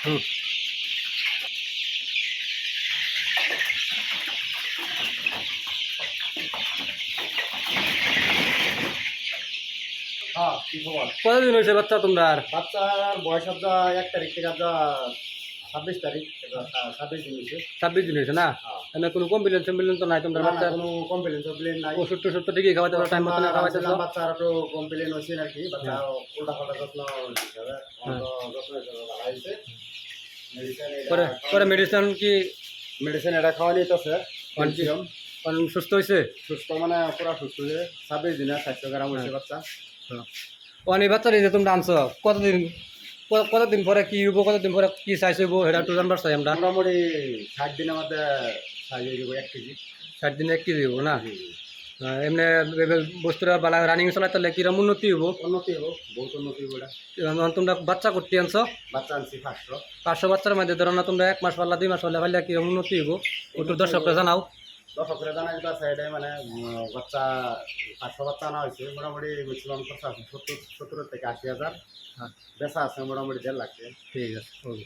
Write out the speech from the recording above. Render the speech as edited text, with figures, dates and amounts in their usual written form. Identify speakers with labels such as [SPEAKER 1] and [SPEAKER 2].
[SPEAKER 1] হুম।
[SPEAKER 2] হ্যাঁ, কি খবর?
[SPEAKER 1] কতদিন হয়েছে বাচ্চা তোমরা?
[SPEAKER 2] বাচ্চার বয়স যা 1 তারিখ থেকে যা 26 তারিখ, 26 দিন হয়েছে।
[SPEAKER 1] 26 দিন হয়েছে না?
[SPEAKER 2] হ্যাঁ।
[SPEAKER 1] এমনি কোনো কমপ্লেন টমপ্লেন তো নাই তোমার
[SPEAKER 2] না, না,
[SPEAKER 1] বাচ্চার?
[SPEAKER 2] কোনো কমপ্লেন টমপ্লেন নাই।
[SPEAKER 1] ওষুধ টষুধ তো ঠিকই খাওয়াতে টাইম মতো না খাওয়াইতেছ?
[SPEAKER 2] বাচ্চার একটু কমপ্লেন হয়েছে আর কি, বাচ্চা
[SPEAKER 1] হ্যাঁ।
[SPEAKER 2] উল্টা পাল্টা যত্ন হিসাবে
[SPEAKER 1] হ্যাঁ।
[SPEAKER 2] যত্ন হিসাবে ভালো হয়েছে। মেডিসিন
[SPEAKER 1] পরে পরে মেডিসিন কি
[SPEAKER 2] মেডিসিন এটা খাওয়া নিতেছে ক্যালসিয়াম।
[SPEAKER 1] সুস্থ হয়েছে?
[SPEAKER 2] সুস্থ মানে পুরা সুস্থ হয়েছে। 26 দিনে 400 গ্রাম হয়েছে বাচ্চা।
[SPEAKER 1] অনেক বাচ্চা এই যে তোমরা আনছো কতদিন কতদিন পরে কি হইব, কতদিন পরে কি সাইজ হইব সেটা একটু জানবার চাই আমরা।
[SPEAKER 2] মোটামুটি 60 দিনের মধ্যে সাইজ হয়ে যাবো 1 কেজি।
[SPEAKER 1] 60 দিনে 1 কেজি হইব না?
[SPEAKER 2] জি, জি।
[SPEAKER 1] এমনি বস্তুটা বালা রানিং চলাই তাহলে কিরম উন্নতি হইব?
[SPEAKER 2] উন্নতি হবো, বহুত উন্নতি হবো এটা।
[SPEAKER 1] তোমরা বাচ্চা করতে আনছো
[SPEAKER 2] বাচ্চা আনছি 500।
[SPEAKER 1] 500 বাচ্চার মধ্যে ধরো না তোমরা 1 মাস পারলা 2 মাস পারলে পারলে কিরম উন্নতি হইব একটু দর্শকরা জানাও।
[SPEAKER 2] দর্শকরা জানা যেটা আছে এটাই মানে বাচ্চা 500 বাচ্চা আনা হয়েছে, মোটামুটি ম্যাক্সিমাম খরচা আছে 70 থেকে 80 হাজার।
[SPEAKER 1] হ্যাঁ,
[SPEAKER 2] বেচা আছে মোটামুটি 1.5 লাখ।
[SPEAKER 1] ঠিক আছে, ওকে।